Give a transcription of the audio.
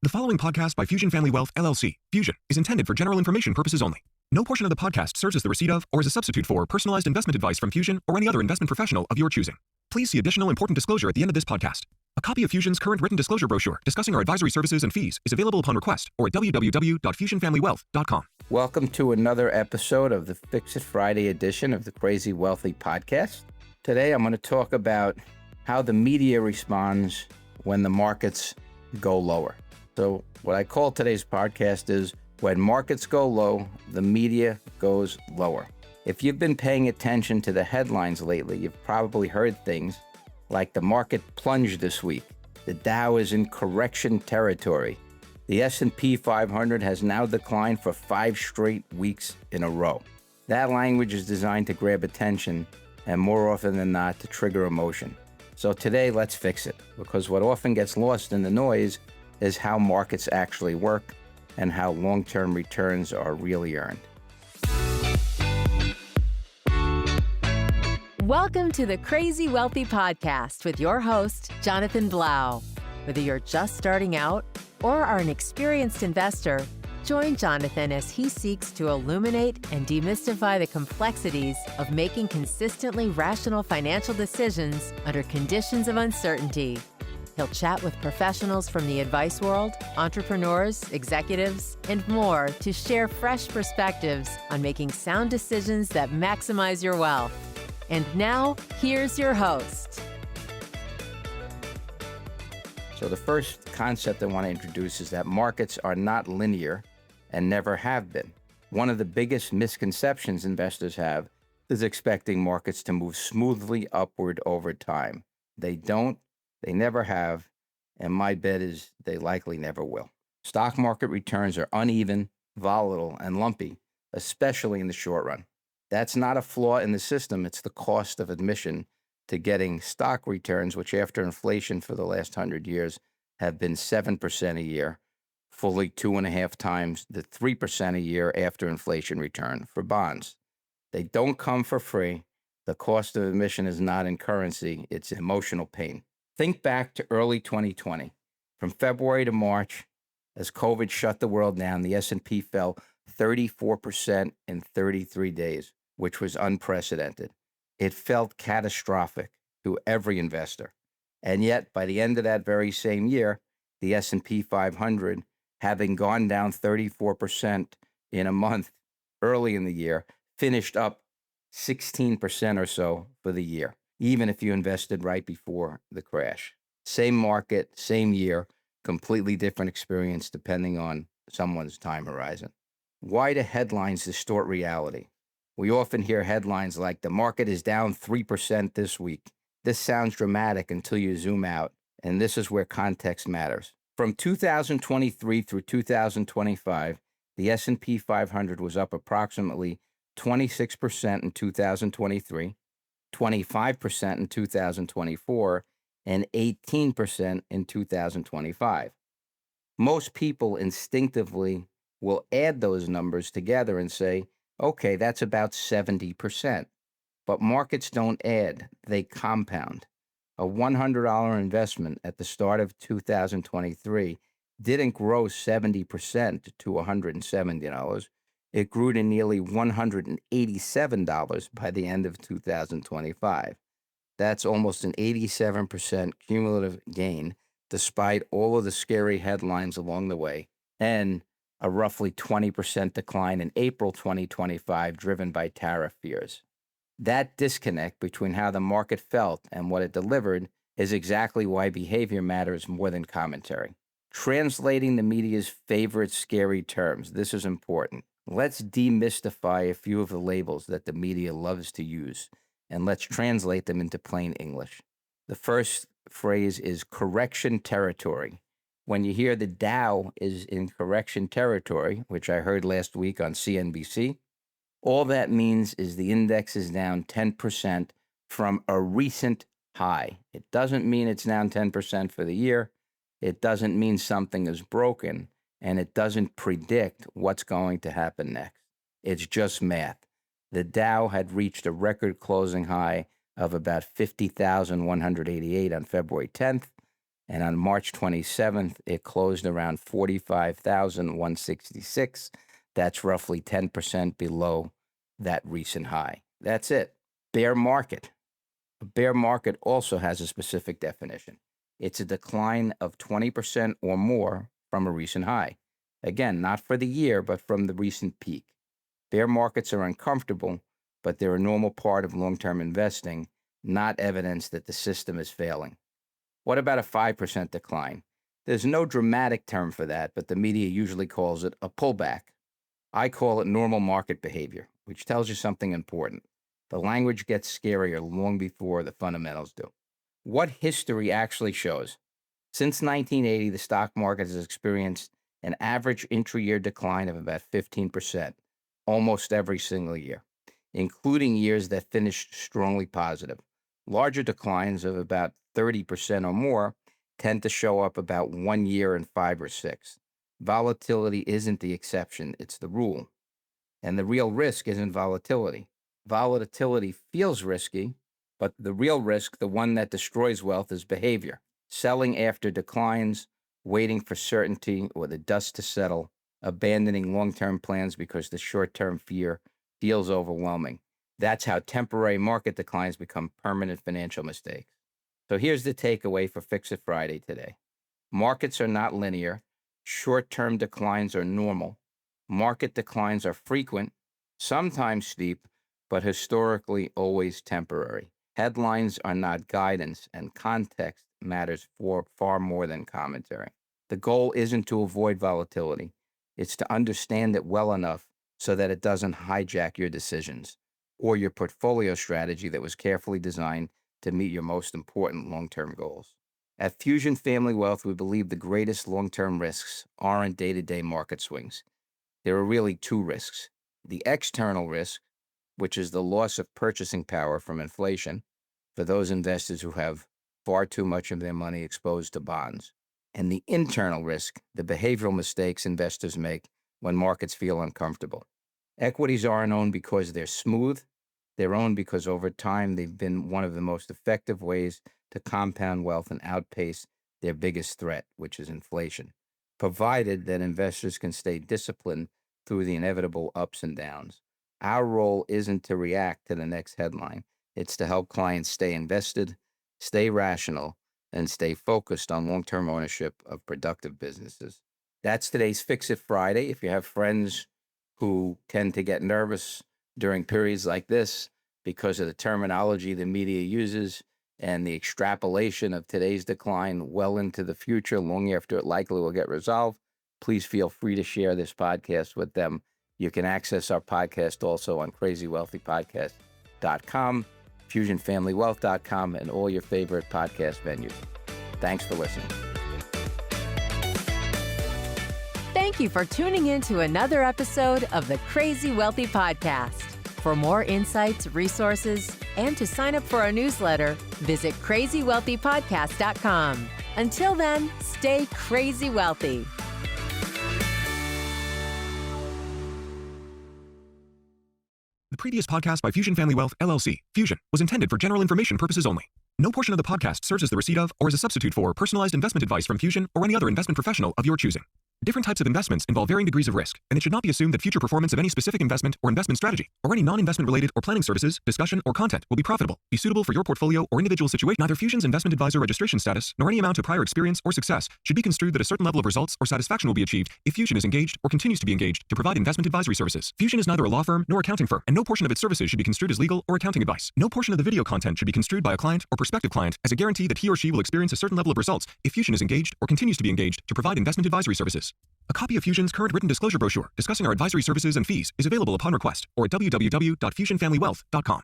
The following podcast by Fusion Family Wealth, LLC, Fusion, is intended for general information purposes only. No portion of the podcast serves as the receipt of or as a substitute for personalized investment advice from Fusion or any other investment professional of your choosing. Please see additional important disclosure at the end of this podcast. A copy of Fusion's current written disclosure brochure discussing our advisory services and fees is available upon request or at www.fusionfamilywealth.com. Welcome to another episode of the Fix It Friday edition of the Crazy Wealthy podcast. Today I'm going to talk about how the media responds when the markets go lower. So what I call today's podcast is when markets go low, the media goes lower. If you've been paying attention to the headlines lately, you've probably heard things like the market plunged this week. The Dow is in correction territory. The S&P 500 has now declined for 5 straight weeks in a row. That language is designed to grab attention and more often than not to trigger emotion. So today, let's fix it, because what often gets lost in the noise is how markets actually work and how long-term returns are really earned. Welcome to the Crazy Wealthy Podcast with your host, Jonathan Blau. Whether you're just starting out or are an experienced investor, join Jonathan as he seeks to illuminate and demystify the complexities of making consistently rational financial decisions under conditions of uncertainty. He'll chat with professionals from the advice world, entrepreneurs, executives, and more to share fresh perspectives on making sound decisions that maximize your wealth. And now, here's your host. So the first concept I want to introduce is that markets are not linear and never have been. One of the biggest misconceptions investors have is expecting markets to move smoothly upward over time. They don't. They never have, and my bet is they likely never will. Stock market returns are uneven, volatile, and lumpy, especially in the short run. That's not a flaw in the system, it's the cost of admission to getting stock returns, which after inflation for the last 100 years have been 7% a year, fully 2.5 times the 3% a year after inflation return for bonds. They don't come for free. The cost of admission is not in currency, it's emotional pain. Think back to early 2020. From February to March, as COVID shut the world down, the S&P fell 34% in 33 days, which was unprecedented. It felt catastrophic to every investor. And yet, by the end of that very same year, the S&P 500, having gone down 34% in a month early in the year, finished up 16% or so for the year, even if you invested right before the crash. Same market, same year, completely different experience depending on someone's time horizon. Why do headlines distort reality? We often hear headlines like, the market is down 3% this week. This sounds dramatic until you zoom out, and this is where context matters. From 2023 through 2025, the S&P 500 was up approximately 26% in 2023, 25% in 2024, and 18% in 2025. Most people instinctively will add those numbers together and say, okay, that's about 70%. But markets don't add, they compound. A $100 investment at the start of 2023 didn't grow 70% to $170. It grew to nearly $187 by the end of 2025. That's almost an 87% cumulative gain, despite all of the scary headlines along the way, and a roughly 20% decline in April 2025 driven by tariff fears. That disconnect between how the market felt and what it delivered is exactly why behavior matters more than commentary. Translating the media's favorite scary terms, this is important. Let's demystify a few of the labels that the media loves to use, and let's translate them into plain English. The first phrase is correction territory. When you hear the Dow is in correction territory, which I heard last week on CNBC, all that means is the index is down 10% from a recent high. It doesn't mean it's down 10% for the year. It doesn't mean something is broken, and it doesn't predict what's going to happen next. It's just math. The Dow had reached a record closing high of about 50,188 on February 10th, And on March 27th, it closed around 45,166. That's roughly 10% below that recent high. That's it. Bear market. A bear market also has a specific definition. It's a decline of 20% or more from a recent high. Again, not for the year, but from the recent peak. Bear markets are uncomfortable, but they're a normal part of long-term investing, not evidence that the system is failing. What about a 5% decline? There's no dramatic term for that, but the media usually calls it a pullback. I call it normal market behavior, which tells you something important. The language gets scarier long before the fundamentals do. What history actually shows? Since 1980, the stock market has experienced an average intra-year decline of about 15%, almost every single year, including years that finished strongly positive. Larger declines of about 30% or more tend to show up about 1 year in 5 or 6. Volatility isn't the exception, it's the rule. And the real risk isn't volatility. Volatility feels risky, but the real risk, the one that destroys wealth, is behavior. Selling after declines, waiting for certainty or the dust to settle, abandoning long-term plans because the short-term fear feels overwhelming. That's how temporary market declines become permanent financial mistakes. So here's the takeaway for Fix It Friday today. Markets are not linear. Short-term declines are normal. Market declines are frequent, sometimes steep, but historically always temporary. Headlines are not guidance, and context matters far more than commentary. The goal isn't to avoid volatility. It's to understand it well enough so that it doesn't hijack your decisions or your portfolio strategy that was carefully designed to meet your most important long-term goals. At Fusion Family Wealth, we believe the greatest long-term risks aren't day-to-day market swings. There are really 2 risks. The external risk, which is the loss of purchasing power from inflation for those investors who have far too much of their money exposed to bonds. And the internal risk, the behavioral mistakes investors make when markets feel uncomfortable. Equities aren't owned because they're smooth. They're owned because over time they've been one of the most effective ways to compound wealth and outpace their biggest threat, which is inflation, provided that investors can stay disciplined through the inevitable ups and downs. Our role isn't to react to the next headline. It's to help clients stay invested, stay rational, and stay focused on long-term ownership of productive businesses. That's today's Fix It Friday. If you have friends who tend to get nervous during periods like this because of the terminology the media uses and the extrapolation of today's decline well into the future, long after it likely will get resolved, please feel free to share this podcast with them. You can access our podcast also on crazywealthypodcast.com, fusionfamilywealth.com, and all your favorite podcast venues. Thanks for listening. Thank you for tuning in to another episode of the Crazy Wealthy Podcast. For more insights, resources, and to sign up for our newsletter, visit crazywealthypodcast.com. Until then, stay crazy wealthy. The previous podcast by Fusion Family Wealth, LLC, Fusion, was intended for general information purposes only. No portion of the podcast serves as the receipt of or as a substitute for personalized investment advice from Fusion or any other investment professional of your choosing. Different types of investments involve varying degrees of risk, and it should not be assumed that future performance of any specific investment or investment strategy, or any non-investment related or planning services, discussion, or content will be profitable, be suitable for your portfolio or individual situation. Neither Fusion's investment advisor registration status, nor any amount of prior experience or success should be construed that a certain level of results or satisfaction will be achieved if Fusion is engaged or continues to be engaged to provide investment advisory services. Fusion is neither a law firm nor accounting firm, and no portion of its services should be construed as legal or accounting advice. No portion of the video content should be construed by a client or prospective client as a guarantee that he or she will experience a certain level of results if Fusion is engaged or continues to be engaged to provide investment advisory services. A copy of Fusion's current written disclosure brochure discussing our advisory services and fees is available upon request or at www.fusionfamilywealth.com.